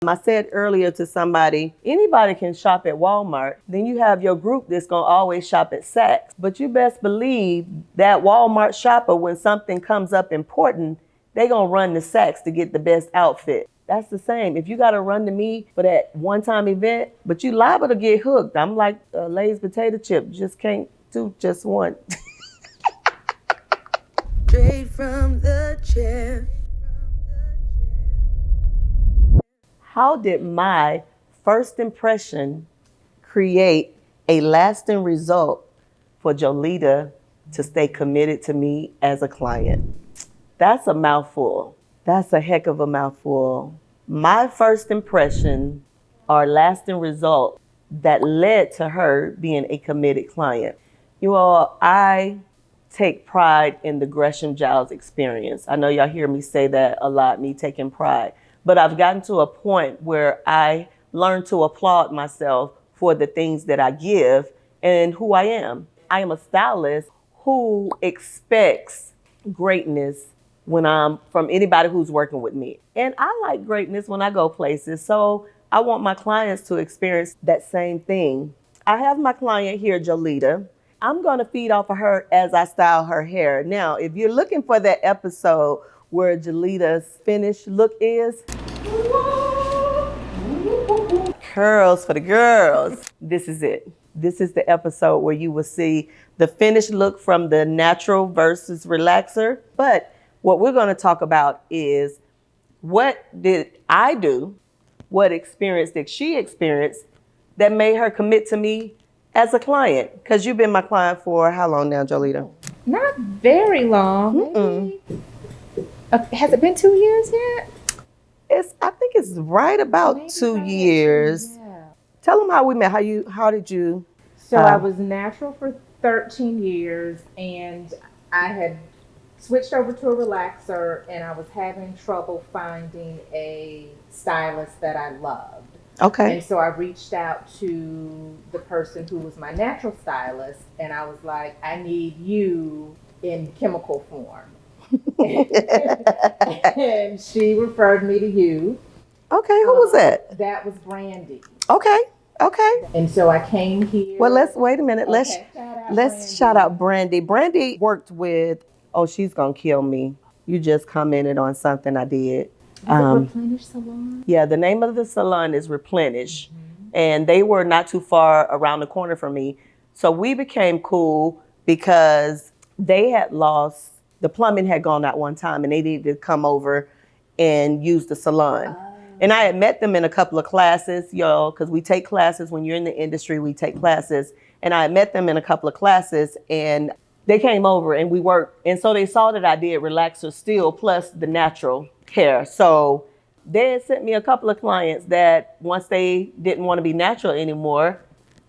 I said earlier to somebody, anybody can shop at Walmart. Then you have your group that's going to always shop at Saks. But you best believe that Walmart shopper, when something comes up important, they going to run to Saks to get the best outfit. That's the same. If you got to run to me for that one-time event, but you liable to get hooked. I'm like a Lay's potato chip. Just can't do just one. Straight from the chair. How did my first impression create a lasting result for Jolita to stay committed to me as a client? That's a mouthful. That's a heck of a mouthful. My first impression or lasting result that led to her being a committed client. You all, I take pride in the Gresham Giles Experience. I know y'all hear me say that a lot, me taking pride. But I've gotten to a point where I learned to applaud myself for the things that I give and who I am. I am a stylist who expects greatness when I'm from anybody who's working with me. And I like greatness when I go places. So I want my clients to experience that same thing. I have my client here, Jolita. I'm going to feed off of her as I style her hair. Now, if you're looking for that episode where Jolita's finished look is, curls for the girls, this is it. This is the episode where you will see the finished look from the natural versus relaxer. But what we're going to talk about is, what did I do? What experience did she experience that made her commit to me as a client? Because you've been my client for how long now, Jolita? Not very long. Maybe. Has it been 2 years yet? I think it's right about Maybe 2 about years. Yeah. Tell them how we met. How did you? So I was natural for 13 years, and I had switched over to a relaxer, and I was having trouble finding a stylist that I loved. Okay. And so I reached out to the person who was my natural stylist, and I was like, I need you in chemical form. And she referred me to you. Okay, who was that? That was Brandy. Okay. And so I came here. Well, let's wait a minute. Okay, Let's shout out Brandy. Brandy worked with, oh, she's gonna kill me. You just commented on something I did. Replenish Salon? Yeah, the name of the salon is Replenish. And they were not too far around the corner from me. So we became cool because they had lost, the plumbing had gone out one time and they needed to come over and use the salon. And I had met them in a couple of classes, because we take classes when you're in the industry, we take classes. And I had met them in a couple of classes and they came over and we worked. And so they saw that I did relaxer still plus the natural hair. So they had sent me a couple of clients that once they didn't want to be natural anymore,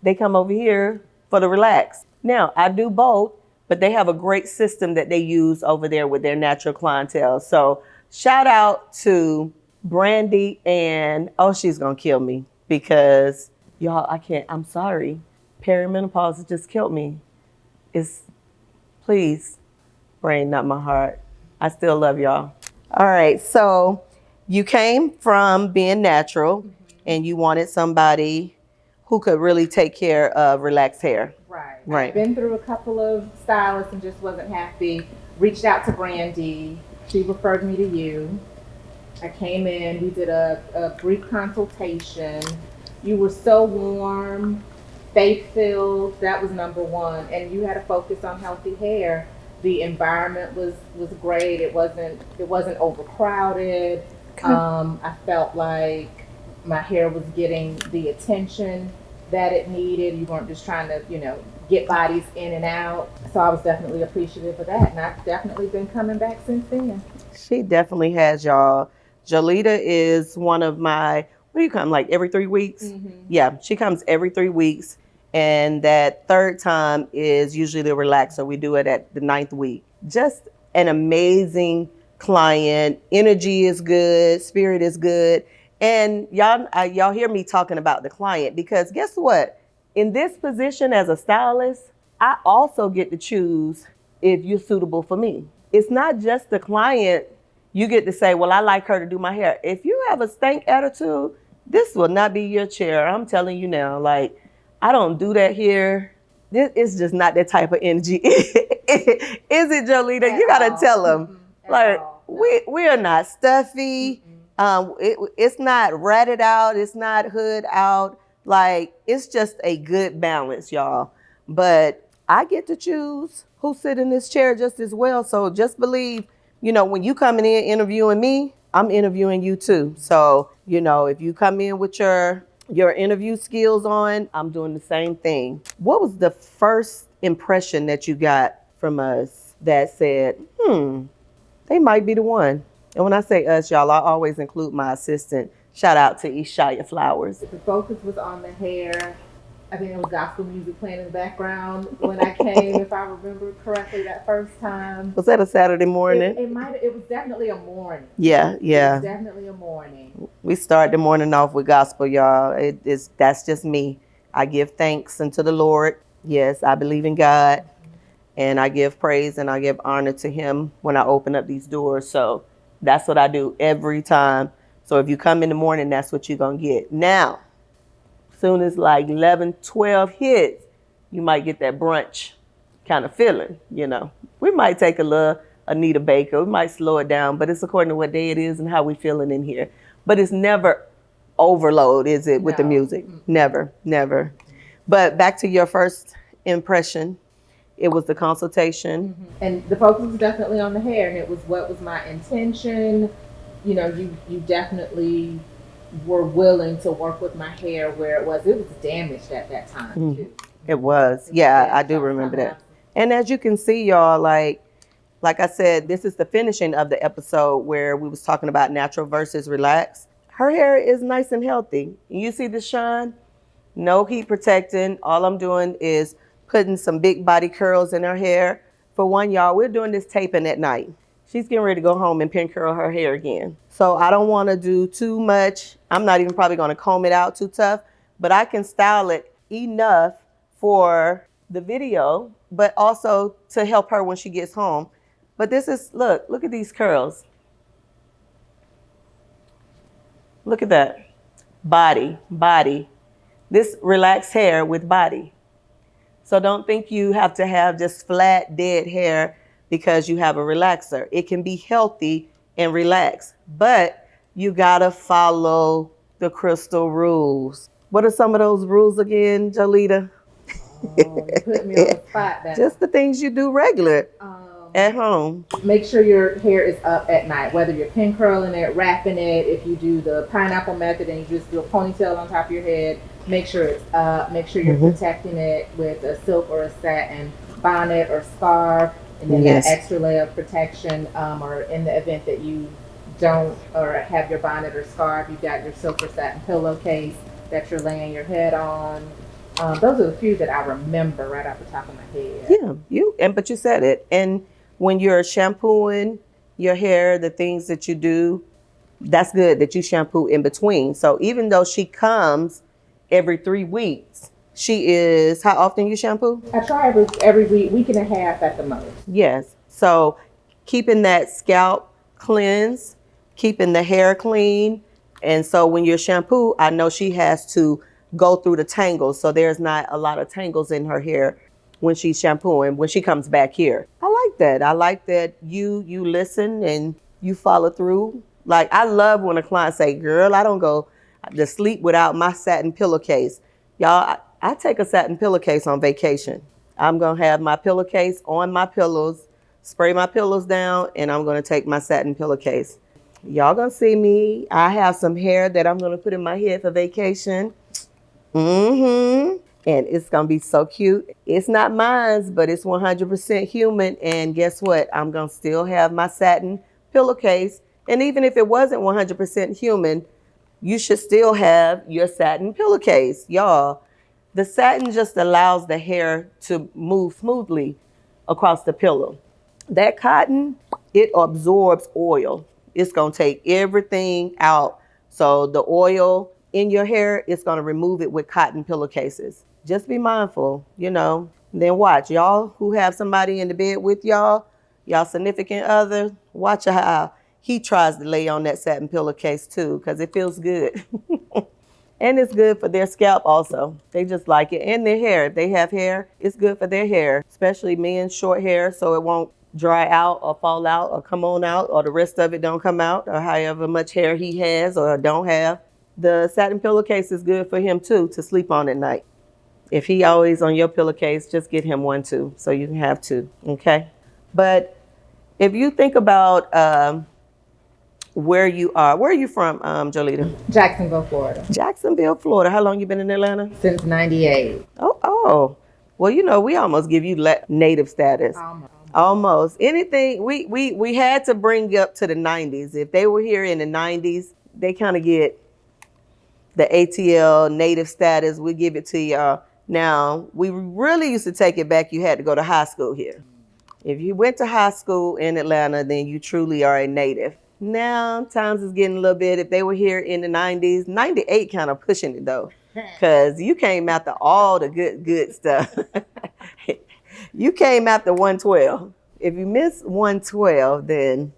they come over here for the relax. Now, I do both, but they have a great system that they use over there with their natural clientele. So shout out to Brandy and, oh, she's going to kill me because y'all, I'm sorry. Perimenopause has just killed me. Please, brain, not my heart. I still love y'all. All right, so you came from being natural and you wanted somebody who could really take care of relaxed hair. Right. I've been through a couple of stylists and just wasn't happy. Reached out to Brandy. She referred me to you. I came in, we did a brief consultation. You were so warm, faith-filled, that was number one. And you had a focus on healthy hair. The environment was great. It wasn't overcrowded. I felt like my hair was getting the attention that it needed. You weren't just trying to, get bodies in and out. So I was definitely appreciative of that. And I've definitely been coming back since then. She definitely has, y'all. Jolita is one of my, what do you come, like every 3 weeks? Yeah, she comes every 3 weeks. And that third time is usually the relaxer. We do it at the 9th week. Just an amazing client. Energy is good. Spirit is good. And y'all hear me talking about the client because guess what? In this position as a stylist, I also get to choose if you're suitable for me. It's not just the client. You get to say, well, I like her to do my hair. If you have a stank attitude, This will not be your chair. I'm telling you now. Like, I don't do that here. This is just not that type of energy. Is it, Jolita? You gotta tell them. Like, we are not stuffy. It's not ratted out. It's not hood out. Like, it's just a good balance, y'all. But I get to choose who sit in this chair just as well. So just believe, when you coming in interviewing me, I'm interviewing you too. So, if you come in with your interview skills on, I'm doing the same thing. What was the first impression that you got from us that said, they might be the one? And when I say us, y'all, I always include my assistant. Shout out to Ishaya Flowers. The focus was on the hair. I think it was gospel music playing in the background when I came, if I remember correctly, that first time. Was that a Saturday morning? It was definitely a morning. Yeah. It was definitely a morning. We start the morning off with gospel, y'all. That's just me. I give thanks unto the Lord. Yes, I believe in God. And I give praise and I give honor to him when I open up these doors. So that's what I do every time. So if you come in the morning, that's what you're going to get. Now, soon as like 11, 12 hits, you might get that brunch kind of feeling, We might take a little Anita Baker. We might slow it down, but it's according to what day it is and how we feeling in here. But it's never overload, is it, with the music? Never, never. But back to your first impression, it was the consultation. And the focus was definitely on the hair, and it was what was my intention. You definitely were willing to work with my hair where it was damaged at that time too. It was. Yeah, I do remember that. And as you can see, y'all, like I said, this is the finishing of the episode where we was talking about natural versus relaxed. Her hair is nice and healthy. You see the shine? No heat protecting. All I'm doing is putting some big body curls in her hair. For one, y'all, we're doing this taping at night. She's getting ready to go home and pin curl her hair again. So I don't want to do too much. I'm not even probably going to comb it out too tough, but I can style it enough for the video, but also to help her when she gets home. But this is, look at these curls. Look at that. Body. This relaxed hair with body. So don't think you have to have just flat, dead hair because you have a relaxer. It can be healthy and relaxed, but you gotta follow the crystal rules. What are some of those rules again, Jolita? Oh, you put me on the spot now. Just the things you do regular at home. Make sure your hair is up at night, whether you're pin curling it, wrapping it, if you do the pineapple method and you just do a ponytail on top of your head, make sure it's up. Make sure you're protecting it with a silk or a satin bonnet or scarf, and then that extra layer of protection, or in the event that you don't or have your bonnet or scarf, you've got your silk or satin pillowcase that you're laying your head on. Those are the few that I remember right off the top of my head. Yeah, but you said it. And when you're shampooing your hair, the things that you do, that's good that you shampoo in between. So even though she comes every 3 weeks, she is, how often you shampoo? I try every week and a half at the most. Yes. So keeping that scalp cleansed, keeping the hair clean. And so when you shampoo, I know she has to go through the tangles. So there's not a lot of tangles in her hair when she's shampooing, when she comes back here. I like that. I like that you listen and you follow through. Like, I love when a client say, girl, I don't go to sleep without my satin pillowcase. Y'all, I take a satin pillowcase on vacation. I'm going to have my pillowcase on my pillows, spray my pillows down, and I'm going to take my satin pillowcase. Y'all going to see me. I have some hair that I'm going to put in my head for vacation. And it's going to be so cute. It's not mine, but it's 100% human. And guess what? I'm going to still have my satin pillowcase. And even if it wasn't 100% human, you should still have your satin pillowcase. Y'all, the satin just allows the hair to move smoothly across the pillow. That cotton, it absorbs oil. It's going to take everything out. So the oil in your hair, it's going to remove it with cotton pillowcases. Just be mindful, Then watch, y'all who have somebody in the bed with y'all significant other, watch how he tries to lay on that satin pillowcase too, because it feels good. And it's good for their scalp also. They just like it. And their hair. If they have hair, it's good for their hair, especially men's short hair, so it won't dry out or fall out or come on out or the rest of it don't come out or however much hair he has or don't have. The satin pillowcase is good for him too to sleep on at night. If he always on your pillowcase, just get him one too so you can have two, okay? But if you think about where you are you from, Jolita? Jacksonville, Florida. Jacksonville, Florida. How long you been in Atlanta? Since 98. Oh. Well, you know, we almost give you native status. Almost. Anything, we had to bring up to the 90s. If they were here in the 90s, they kind of get the ATL native status. We give it to y'all. Now, we really used to take it back. You had to go to high school here. If you went to high school in Atlanta, then you truly are a native. Now, times is getting a little bit. If they were here in the 90s, 98 kind of pushing it though, because you came after all the good stuff. You came after 112. If you missed 112, then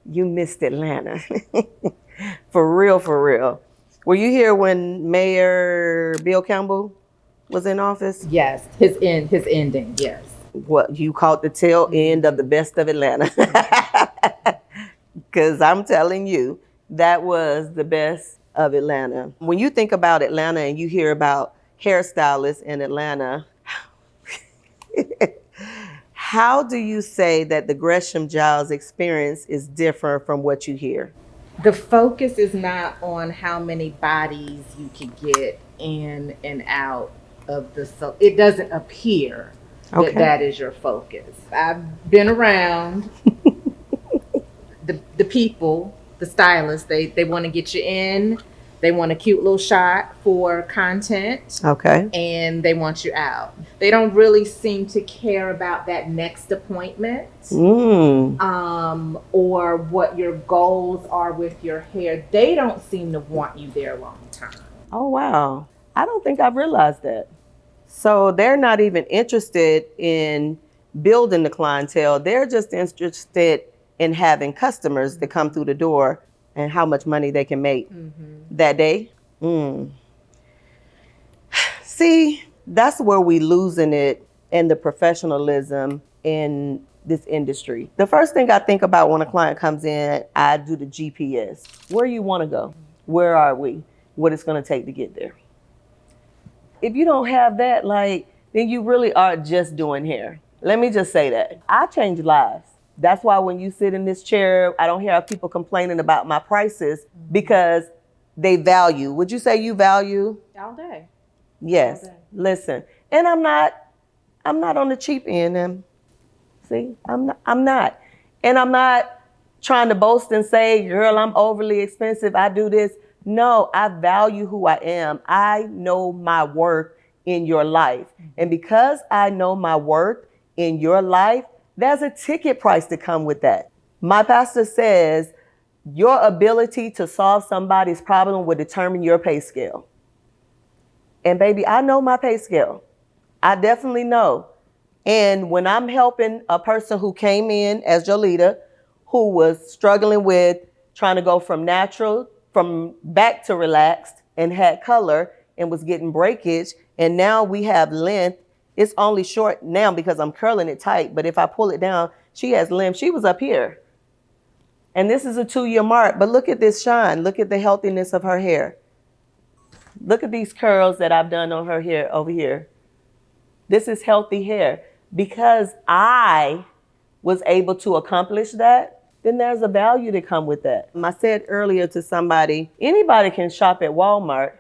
you missed Atlanta. For real, for real. Were you here when Mayor Bill Campbell was in office? Yes, his ending, yes. What, you caught the tail end of the best of Atlanta. Because I'm telling you, that was the best of Atlanta. When you think about Atlanta and you hear about hairstylists in Atlanta, how do you say that the Gresham Giles experience is different from what you hear? The focus is not on how many bodies you can get in and out of the so it doesn't appear that that is your focus. I've been around the people, the stylists, they want to get you in, they want a cute little shot for content, Okay. and they want you out. They don't really seem to care about that next appointment, or what your goals are with your hair. They don't seem to want you there long term. Oh, wow. I don't think I've realized that. So they're not even interested in building the clientele. They're just interested in having customers that come through the door and how much money they can make that day. See, that's where we losing it in the professionalism in this industry. The first thing I think about when a client comes in, I do the GPS. Where you want to go? Where are we? What it's going to take to get there. If you don't have that, then you really are just doing hair. Let me just say that. I change lives. That's why when you sit in this chair, I don't hear people complaining about my prices because they value. Would you say you value? All day. Yes. All day. Listen, and I'm not on the cheap end. See, I'm not. And I'm not trying to boast and say, girl, I'm overly expensive. I do this. No, I value who I am. I know my worth in your life. And because I know my worth in your life, there's a ticket price to come with that. My pastor says your ability to solve somebody's problem will determine your pay scale. And baby, I know my pay scale. I definitely know. And when I'm helping a person who came in as Jolita, who was struggling with trying to go from natural, from back to relaxed, and had color and was getting breakage, and now we have length. It's only short now because I'm curling it tight, but if I pull it down, she has length. She was up here. And this is a 2-year mark, but look at this shine. Look at the healthiness of her hair. Look at these curls that I've done on her hair over here. This is healthy hair. Because I was able to accomplish that, then there's a value to come with that. I said earlier to somebody, anybody can shop at Walmart.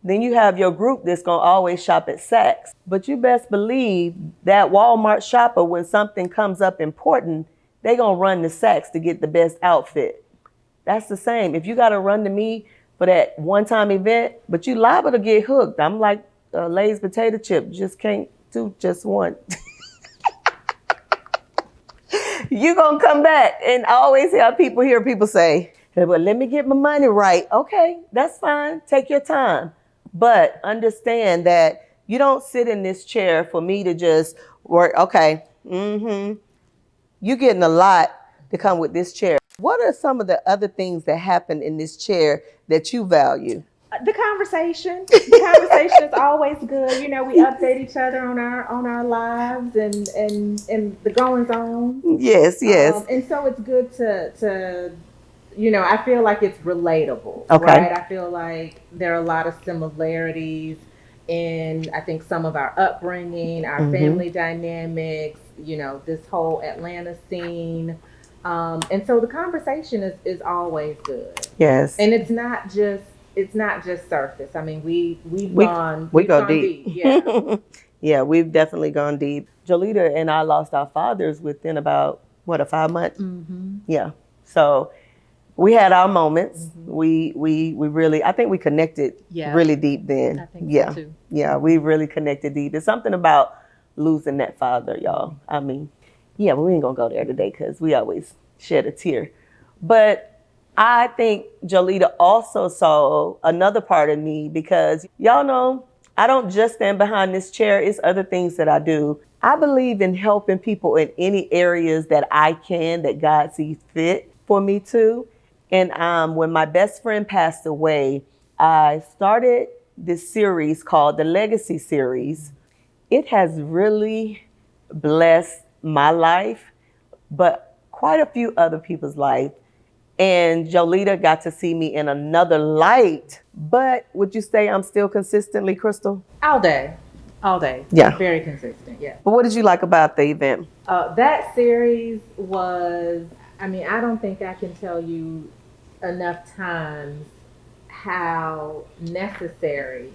Then you have your group that's gonna always shop at Saks. But you best believe that Walmart shopper, when something comes up important, they gonna run to Saks to get the best outfit. That's the same. If you gotta run to me for that one-time event, but you liable to get hooked. I'm like Lay's potato chip, just can't do just one. You gonna come back. And I always hear people say, well, let me get my money right. Okay, that's fine. Take your time. But understand that you don't sit in this chair for me to just work. Okay, you're getting a lot to come with this chair. What are some of the other things that happen in this chair that you value? The conversation is always good. You know, we update each other on our lives and the goings on. Yes, yes. And so it's good to you know, I feel like it's relatable, Okay. right? I feel like there are a lot of similarities in, I think, some of our upbringing, our Mm-hmm. family dynamics, you know, this whole Atlanta scene. And so the conversation is always good. Yes. And it's not just surface. I mean, We we we've go gone deep. deep. Yeah. Yeah, we've definitely gone deep. Jolita and I lost our fathers within about what, a 5 months. Mm-hmm. Yeah. So we had our moments. Mm-hmm. We really, I think we connected Yeah, really deep then. I think so Yeah. too. Yeah, we really connected deep. There's something about losing that father, y'all. I mean, yeah, but we ain't gonna go there today because we always shed a tear. But I think Jolita also saw another part of me because y'all know I don't just stand behind this chair. It's other things that I do. I believe in helping people in any areas that I can, that God sees fit for me to. And when my best friend passed away, I started this series called the Legacy Series. It has really blessed my life, but quite a few other people's life. And Jolita got to see me in another light. But would you say I'm still consistently Crystal? All day, all day. Yeah. Very consistent. Yeah. But what did you like about the event? That series was, I mean, I don't think I can tell you enough times how necessary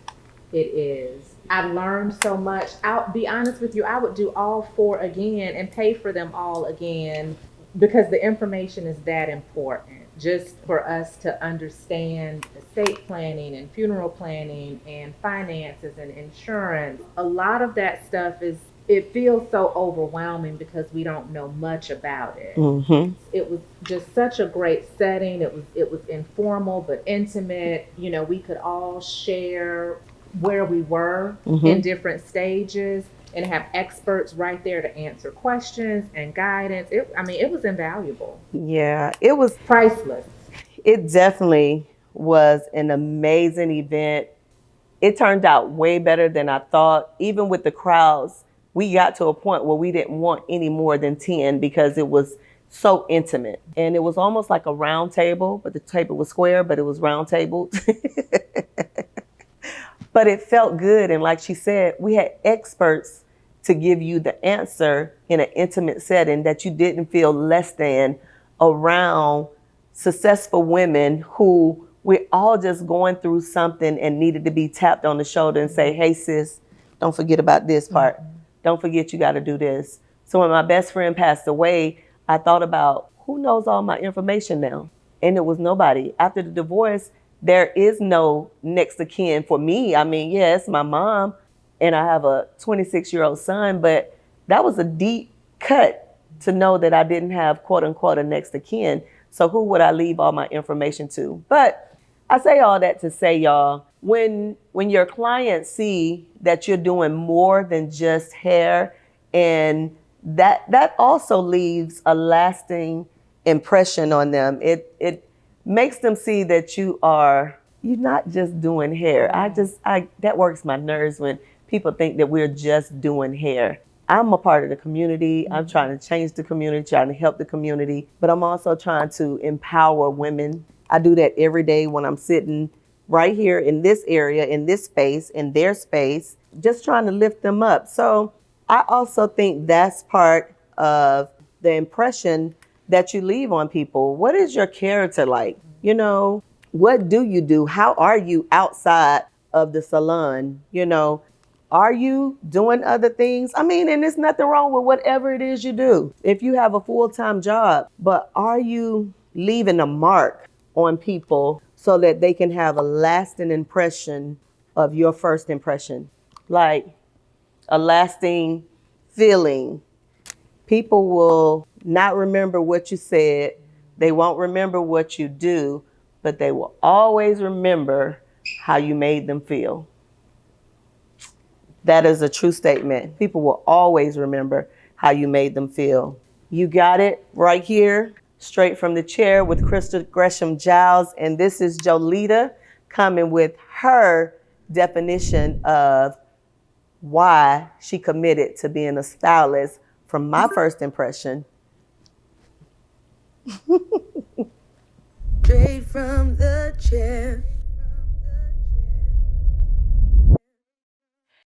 it is. I've learned so much. I'll be honest with you, I would do all four again and pay for them all again because the information is that important. Just for us to understand estate planning and funeral planning and finances and insurance, a lot of that stuff is, it feels so overwhelming because we don't know much about it. Mm-hmm. It was just such a great setting. It was informal but intimate. You know, we could all share where we were in different stages and have experts right there to answer questions and guidance. I mean, it was invaluable. Yeah, it was. Priceless. It definitely was an amazing event. It turned out way better than I thought. Even with the crowds, we got to a point where we didn't want any more than 10 because it was so intimate. And it was almost like a round table, but the table was square, but it was round tabled. But it felt good. And like she said, we had experts to give you the answer in an intimate setting that you didn't feel less than around successful women who we're all just going through something and needed to be tapped on the shoulder and say, hey, sis, don't forget about this part. Mm-hmm. Don't forget you got to do this. So when my best friend passed away, I thought about who knows all my information now? And it was nobody. After the divorce, there is no next of kin for me. I mean, yes, my mom, and I have a 26-year-old son, but that was a deep cut to know that I didn't have, quote unquote, a next of kin. So who would I leave all my information to? But I say all that to say, y'all, when your clients see that you're doing more than just hair, and that also leaves a lasting impression on them. It makes them see that you're not just doing hair. I that works my nerves when people think that we're just doing hair. I'm a part of the community. I'm trying to change the community, trying to help the community, but I'm also trying to empower women. I do that every day when I'm sitting right here in this area, in this space, in their space, just trying to lift them up. So I also think that's part of the impression that you leave on people. What is your character like? You know, what do you do? How are you outside of the salon? You know, are you doing other things? I mean, and there's nothing wrong with whatever it is you do. If you have a full-time job, but are you leaving a mark on people so that they can have a lasting impression of your first impression? Like a lasting feeling. People will not remember what you said. They won't remember what you do, but they will always remember how you made them feel. That is a true statement. People will always remember how you made them feel. You got it right here, straight from the chair with Crystal Gresham Giles. And this is Jolita, coming with her definition of why she committed to being a stylist from my first impression.